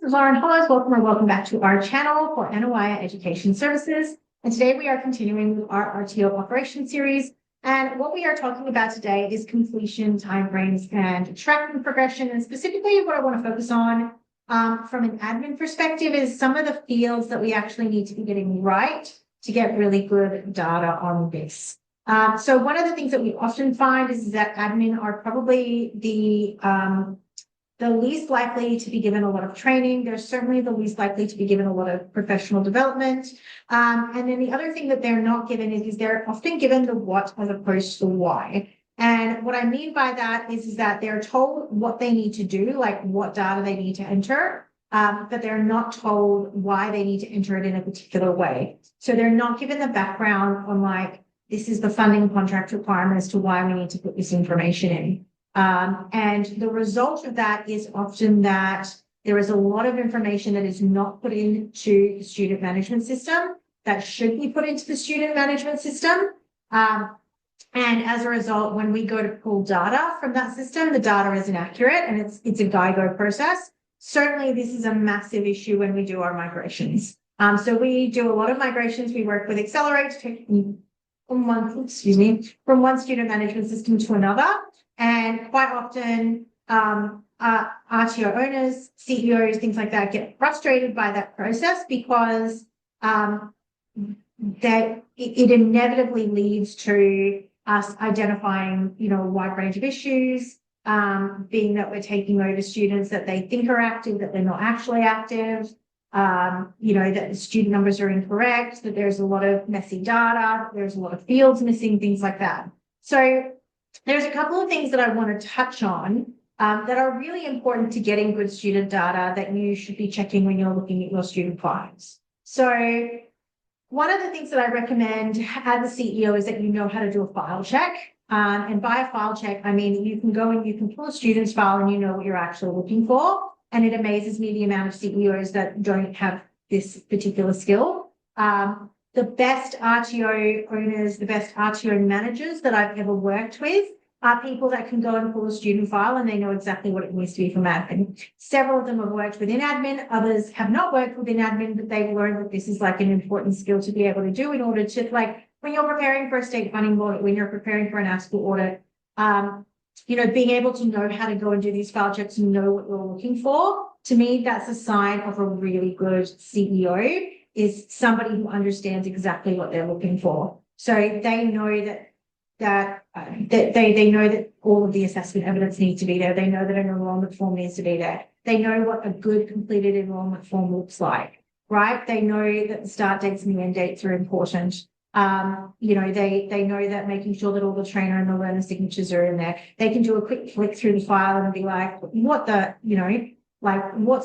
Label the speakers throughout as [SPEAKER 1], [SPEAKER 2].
[SPEAKER 1] this is Lauren. Hello, welcome or welcome back to our channel for NOI Education Services. And today we are continuing with our RTO operation series. And what we are talking about today is completion, timeframes, and tracking progression. And specifically what I want to focus on from an admin perspective is some of the fields that we actually need to be getting right to get really good data on this. So one of the things that we often find is that admin are probably the least likely to be given a lot of training. They're certainly the least likely to be given a lot of professional development. And then the other thing that they're not given is they're often given the what as opposed to the why. And what I mean by that is that they're told what they need to do, like what data they need to enter, but they're not told why they need to enter it in a particular way. So they're not given the background on like, this is the funding contract requirement as to why we need to put this information in. And the result of that is often that there is a lot of information that is not put into the student management system that should be put into the student management system. And as a result, when we go to pull data from that system, the data isn't accurate and it's a GIGO process. Certainly, this is a massive issue when we do our migrations. So we do a lot of migrations. We work with Accelerate from one student management system to another. And quite often, RTO owners, CEOs, things like that get frustrated by that process because that it inevitably leads to us identifying, a wide range of issues, being that we're taking over students that they think are active, that they're not actually active, that the student numbers are incorrect, that there's a lot of messy data, there's a lot of fields missing, things like that. So there's a couple of things that I want to touch on that are really important to getting good student data that you should be checking when you're looking at your student files. So one of the things that I recommend as a CEO is that you know how to do a file check. And by a file check, I mean you can go and you can pull a student's file and you know what you're actually looking for. And it amazes me the amount of CEOs that don't have this particular skill. The best RTO owners, the best RTO managers that I've ever worked with are people that can go and pull a student file and they know exactly what it needs to be from admin. Several of them have worked within admin, others have not worked within admin, but they've learned that this is like an important skill to be able to do in order to, like, when you're preparing for a state funding audit, when you're preparing for an ASCO audit, being able to know how to go and do these file checks and know what you're looking for, to me, that's a sign of a really good CEO. Is somebody who understands exactly what they're looking for. So they know that they know that all of the assessment evidence needs to be there. They know that an enrollment form needs to be there. They know what a good completed enrollment form looks like, right? They know that the start dates and the end dates are important. They know that making sure that all the trainer and the learner signatures are in there. They can do a quick flick through the file and be like, what's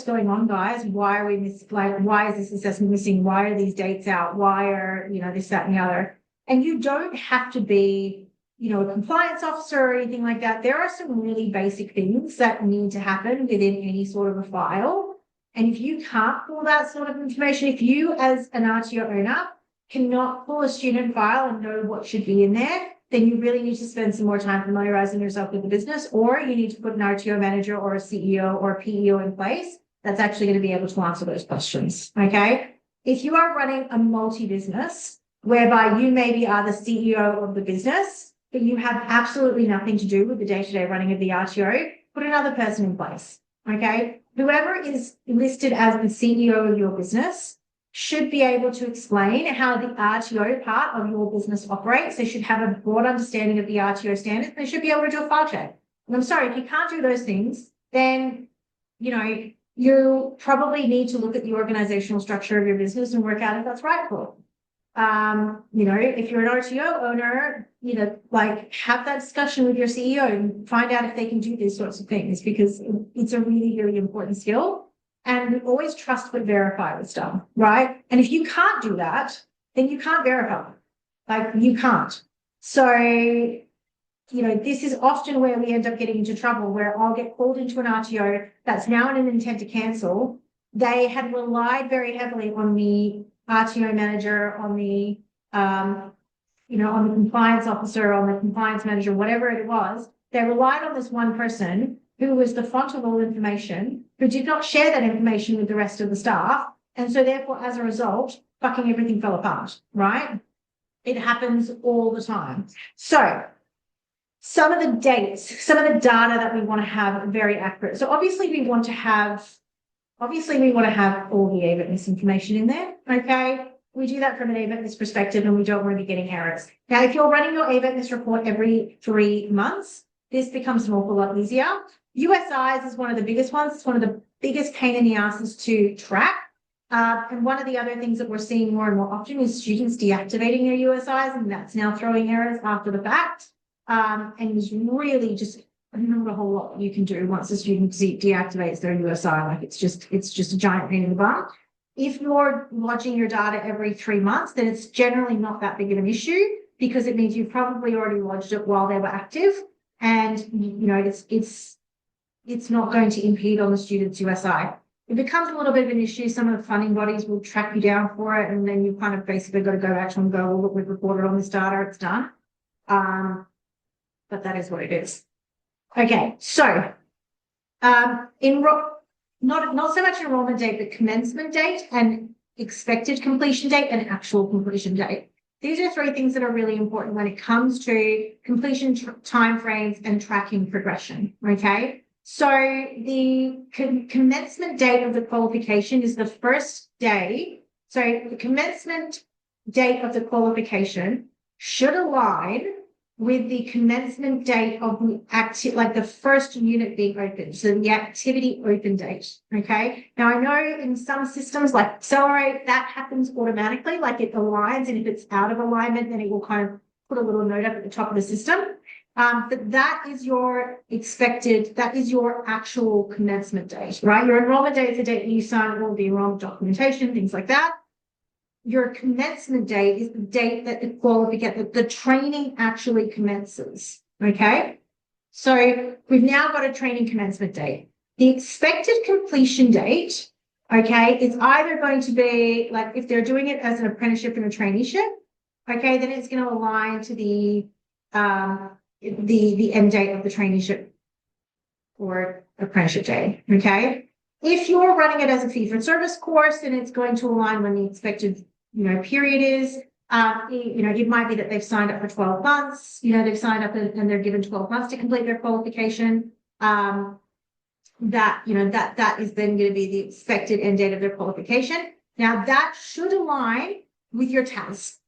[SPEAKER 1] going on, guys? Why are we why is this assessment missing? Why are these dates out? Why are, this, that, and the other? And you don't have to be, a compliance officer or anything like that. There are some really basic things that need to happen within any sort of a file. And if you can't pull that sort of information, if you as an RTO owner cannot pull a student file and know what should be in there, then you really need to spend some more time familiarizing yourself with the business, or you need to put an RTO manager or a CEO or a PEO in place that's actually going to be able to answer those questions, okay? If you are running a multi-business, whereby you maybe are the CEO of the business, but you have absolutely nothing to do with the day-to-day running of the RTO, put another person in place, okay? Whoever is listed as the CEO of your business should be able to explain how the RTO part of your business operates. They should have a broad understanding of the RTO standards. They should be able to do a file check. And I'm sorry, if you can't do those things, then, you probably need to look at the organizational structure of your business and work out if that's right for you. If you're an RTO owner, have that discussion with your CEO and find out if they can do these sorts of things, because it's a really, really important skill. And we always trust but verify with stuff, right? And if you can't do that, then you can't verify. You can't. So, this is often where we end up getting into trouble, where I'll get called into an RTO that's now in an intent to cancel. They had relied very heavily on the RTO manager, on the, on the compliance officer, on the compliance manager, whatever it was. They relied on this one person who was the font of all information, who did not share that information with the rest of the staff. And so therefore, as a result, fucking everything fell apart, right? It happens all the time. So some of the dates, some of the data that we want to have are very accurate. So obviously we want to have all the AVETMISS information in there, okay? We do that from an AVETMISS perspective and we don't want to be getting errors. Now, if you're running your AVETMISS report every 3 months, this becomes an awful lot easier. USIs is one of the biggest ones. It's one of the biggest pain in the asses to track. And one of the other things that we're seeing more and more often is students deactivating their USIs, and that's now throwing errors after the fact. And it's really just not a whole lot you can do once a student deactivates their USI. Like it's just a giant pain in the butt. If you're lodging your data every 3 months, then it's generally not that big of an issue because it means you've probably already lodged it while they were active, and it's not going to impede on the student's USI. It becomes a little bit of an issue. Some of the funding bodies will track you down for it, and then you kind of basically got to go back to them and go, well, look, we've reported on this data, it's done. But that is what it is. Okay, so not so much enrollment date, but commencement date and expected completion date and actual completion date. These are 3 things that are really important when it comes to completion timeframes and tracking progression, okay? So the commencement date of the qualification is the first day. So the commencement date of the qualification should align with the commencement date of the like the first unit being opened. So the activity open date, okay? Now I know in some systems like Accelerate, that happens automatically, like it aligns, and if it's out of alignment, then it will kind of put a little note up at the top of the system. But that is your actual commencement date, right? Your enrollment date is the date you sign all the enrollment documentation, things like that. Your commencement date is the date that the training actually commences, okay? So we've now got a training commencement date. The expected completion date, okay, is either going to be, like if they're doing it as an apprenticeship and a traineeship, okay, then it's going to align to the end date of the traineeship or apprenticeship day, okay? If you're running it as a fee for service course, then it's going to align when the expected period is. It might be that they've signed up for 12 months, they've signed up and they're given 12 months to complete their qualification. That is then going to be the expected end date of their qualification. Now that should align with your TAS.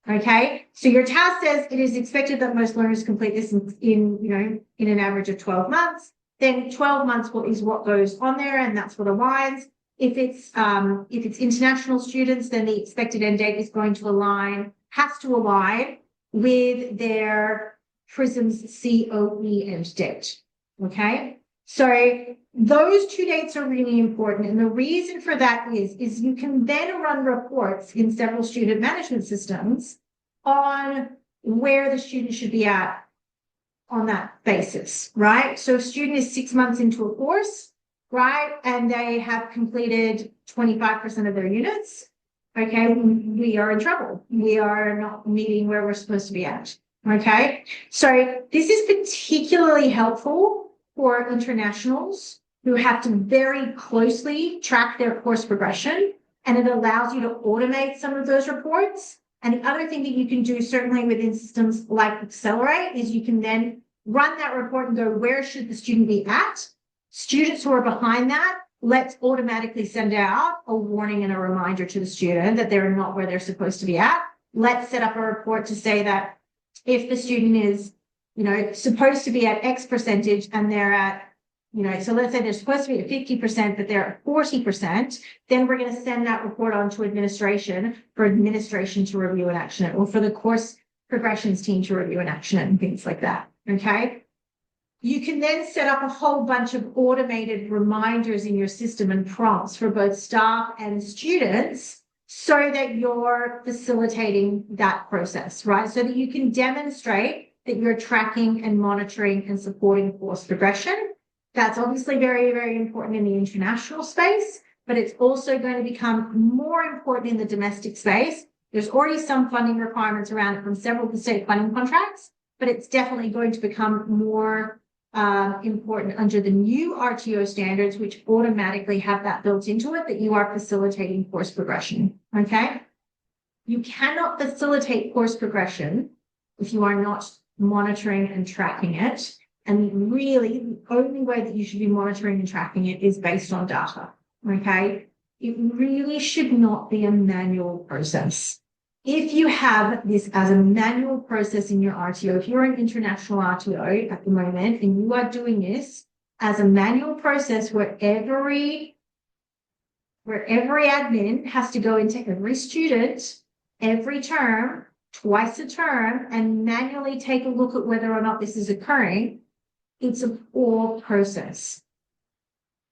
[SPEAKER 1] Okay, so your TAS says it is expected that most learners complete this in an average of 12 months. Then 12 months is what goes on there, and that's what aligns. If it's international students, then the expected end date is going to has to align with their PRISM's COE end date. Okay, so those 2 dates are really important, and the reason for that is you can then run reports in several student management systems on where the student should be at on that basis, right? So if a student is 6 months into a course, right, and they have completed 25% of their units, okay, we are in trouble. We are not meeting where we're supposed to be at, okay? So this is particularly helpful for internationals who have to very closely track their course progression, and it allows you to automate some of those reports. And the other thing that you can do, certainly within systems like Accelerate, is you can then run that report and go, where should the student be at? Students who are behind that, let's automatically send out a warning and a reminder to the student that they're not where they're supposed to be at. Let's set up a report to say that if the student is, supposed to be at X percentage and they're at, so let's say they're supposed to be at 50%, but they're at 40%, then we're going to send that report on to administration for administration to review and action it, or for the course progressions team to review and action it, and things like that, okay? You can then set up a whole bunch of automated reminders in your system and prompts for both staff and students so that you're facilitating that process, right? So that you can demonstrate that you're tracking and monitoring and supporting course progression. That's obviously very, very important in the international space, but it's also going to become more important in the domestic space. There's already some funding requirements around it from several of the state funding contracts, but it's definitely going to become more important under the new RTO standards, which automatically have that built into it, that you are facilitating course progression, okay? You cannot facilitate course progression if you are not monitoring and tracking it. And really, the only way that you should be monitoring and tracking it is based on data, okay? It really should not be a manual process. If you have this as a manual process in your RTO, if you're an international RTO at the moment and you are doing this as a manual process where every admin has to go into every student every term, twice a term, and manually take a look at whether or not this is occurring, it's a poor process.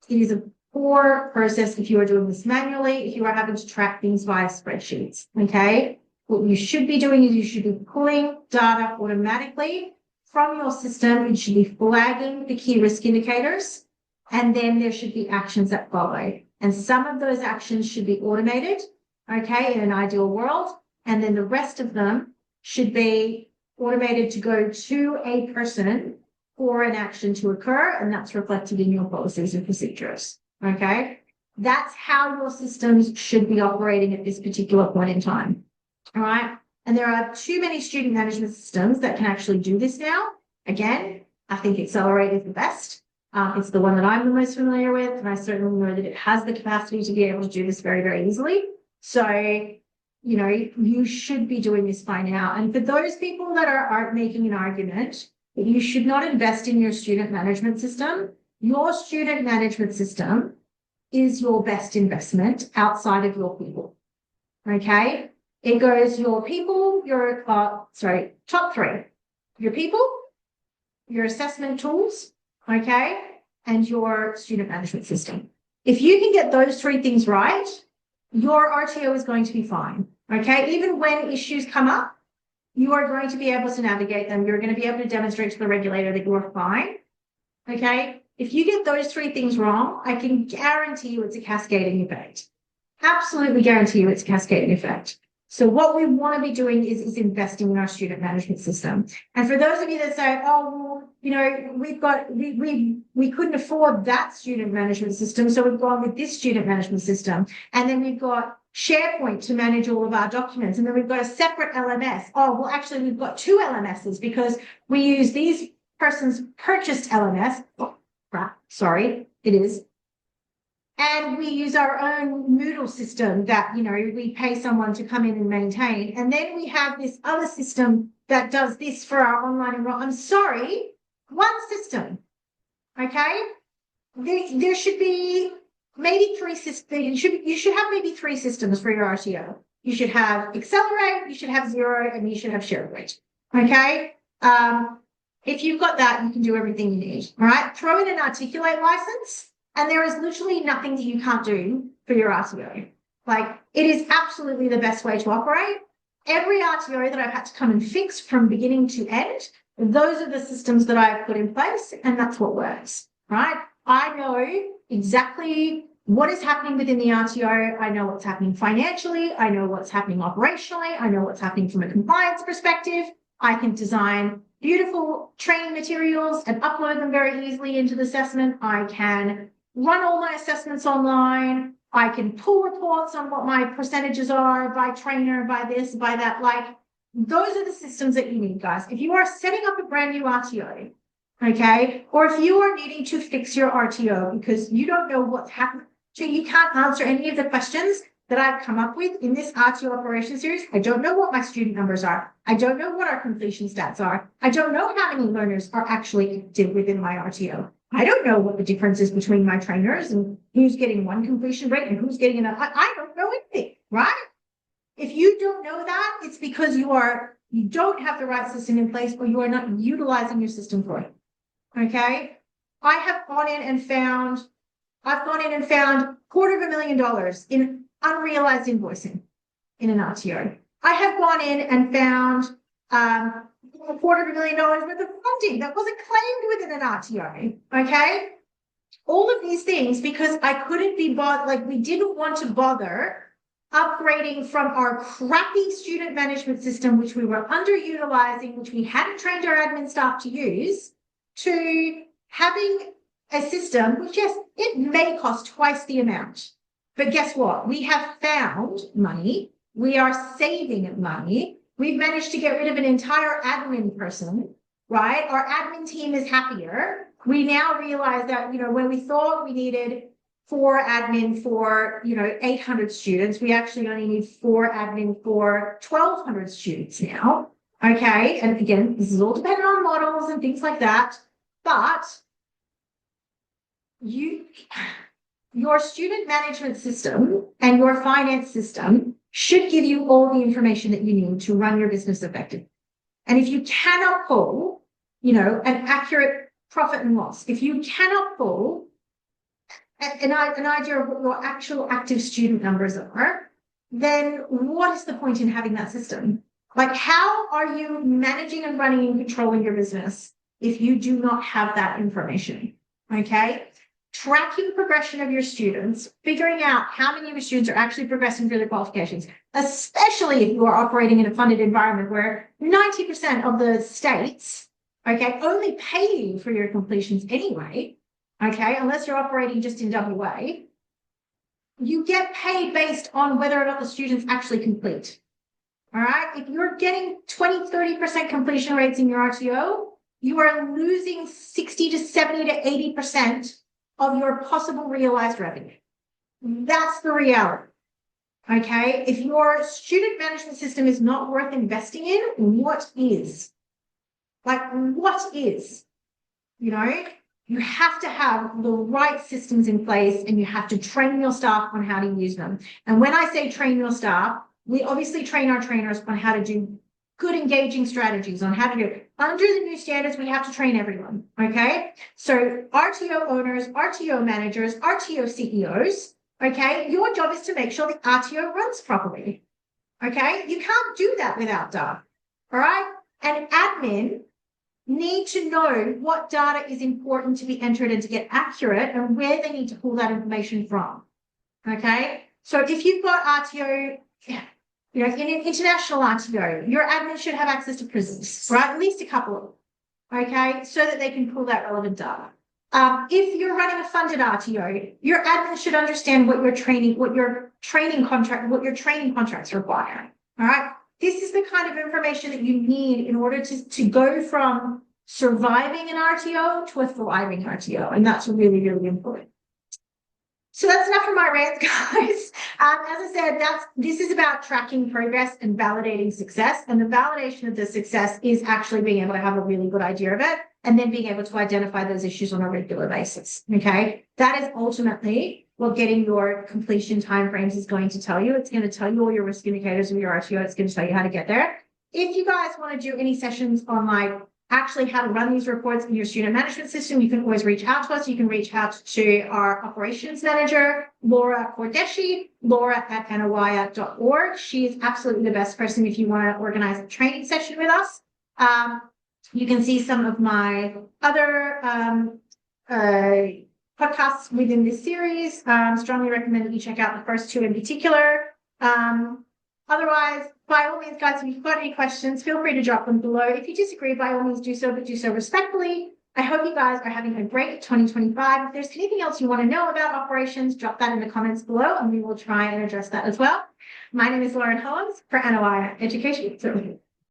[SPEAKER 1] It is a poor process if you are doing this manually, if you are having to track things via spreadsheets, okay? What you should be doing is you should be pulling data automatically from your system. You should be flagging the key risk indicators, and then there should be actions that follow. And some of those actions should be automated, okay, in an ideal world. And then the rest of them should be automated to go to a person for an action to occur, and that's reflected in your policies and procedures, okay? That's how your systems should be operating at this particular point in time, all right? And there are too many student management systems that can actually do this now. Again, I think Accelerate is the best. It's the one that I'm the most familiar with, and I certainly know that it has the capacity to be able to do this very, very easily. So, you know, you should be doing this by now. And for those people that are making an argument that you should not invest in your student management system, your student management system is your best investment outside of your people, okay? It goes your people, your, top three, your people, your assessment tools, okay, and your student management system. If you can get those three things right, your RTO is going to be fine, okay? Even when issues come up, you are going to be able to navigate them. You're going to be able to demonstrate to the regulator that you're fine, okay? If you get those three things wrong, I can guarantee you it's a cascading effect. Absolutely guarantee you it's a cascading effect. So what we want to be doing is investing in our student management system. And for those of you that say, oh, well, you know, we couldn't afford that student management system, so we've gone with this student management system. And then we've got SharePoint to manage all of our documents. And then we've got a separate LMS. Oh, well, actually, we've got two LMSs because we use these person's purchased LMS. Oh, crap, sorry, it is. And we use our own Moodle system that, you know, we pay someone to come in and maintain. And then we have this other system that does this for our online enrollment. I'm sorry, one system, okay? There should be maybe three systems. You should have maybe three systems for your RTO. You should have Accelerate, you should have Xero, and you should have SharePoint, okay? If you've got that, you can do everything you need, all right? Throw in an Articulate license, and there is literally nothing that you can't do for your RTO. Like, it is absolutely the best way to operate. Every RTO that I've had to come and fix from beginning to end, those are the systems that I've put in place, and that's what works, right? I know exactly what is happening within the RTO. I know what's happening financially. I know what's happening operationally. I know what's happening from a compliance perspective. I can design beautiful training materials and upload them very easily into the assessment. I can run all my assessments online. I can pull reports on what my percentages are by trainer, by this, by that. Like, those are the systems that you need, guys. If you are setting up a brand new RTO, okay, or if you are needing to fix your RTO because you don't know what's happening, so you can't answer any of the questions that I've come up with in this RTO operation series. I don't know what my student numbers are. I don't know what our completion stats are. I don't know how many learners are actually active within my RTO. I don't know what the difference is between my trainers and who's getting one completion rate and who's getting another. I don't know anything, right? If you don't know that, it's because you don't have the right system in place, or you are not utilizing your system for it. Okay? I've gone in and found $250,000 in unrealized invoicing in an RTO. I have gone in and found $250,000 worth of funding that wasn't claimed within an RTO. Okay? All of these things because I couldn't be bothered, like, we didn't want to bother upgrading from our crappy student management system, which we were underutilizing, which we hadn't trained our admin staff to use, to having a system, which yes, it may cost twice the amount, but guess what? We have found money. We are saving money. We've managed to get rid of an entire admin person, right? Our admin team is happier. We now realize that, when we thought we needed 4 admin for, 800 students, we actually only need 4 admin for 1,200 students now. Okay. And again, this is all dependent on models and things like that. But your student management system and your finance system should give you all the information that you need to run your business effectively. And if you cannot pull, an accurate profit and loss, if you cannot pull an idea of what your actual active student numbers are, then what is the point in having that system? Like, how are you managing and running and controlling your business if you do not have that information? Okay. Tracking the progression of your students, figuring out how many of your students are actually progressing through their qualifications, especially if you are operating in a funded environment where 90% of the states, only pay you for your completions anyway, unless you're operating just in WA, you get paid based on whether or not the students actually complete. All right. If you're getting 20, 30% completion rates in your RTO, you are losing 60 to 70 to 80% of your possible realized revenue. That's the reality. Okay. If your student management system is not worth investing in, what is? What is? You have to have the right systems in place, and you have to train your staff on how to use them. And when I say train your staff, we obviously train our trainers on how to do good engaging strategies, on how to do it. Under the new standards, we have to train everyone, okay? So RTO owners, RTO managers, RTO CEOs, your job is to make sure the RTO runs properly, okay? You can't do that without data, all right? And admin need to know what data is important to be entered and to get accurate, and where they need to pull that information from, okay? So if you've got RTO, in an international RTO, your admin should have access to prisons, right? At least a couple of them, so that they can pull that relevant data. If you're running a funded RTO, your admin should understand what your training contracts require, all right? This is the kind of information that you need in order to go from surviving an RTO to a thriving RTO, and that's really, really important. So that's enough for my rants, guys. As I said, this is about tracking progress and validating success. And the validation of the success is actually being able to have a really good idea of it, and then being able to identify those issues on a regular basis. Okay, that is ultimately what getting your completion timeframes is going to tell you. It's going to tell you all your risk indicators of your RTO. It's going to tell you how to get there. If you guys want to do any sessions on actually how to run these reports in your student management system, you can always reach out to us. You can reach out to our operations manager, Laura Cordeshi, laura@anawaya.org. She is absolutely the best person if you want to organize a training session with us. You can see some of my other podcasts within this series. Strongly recommend that you check out the first 2 in particular. Otherwise, by all means, guys, if you've got any questions, feel free to drop them below. If you disagree, by all means do so, but do so respectfully. I hope you guys are having a great 2025. If there's anything else you want to know about operations, drop that in the comments below, and we will try and address that as well. My name is Lauren Holmes for Anawaya Education Services.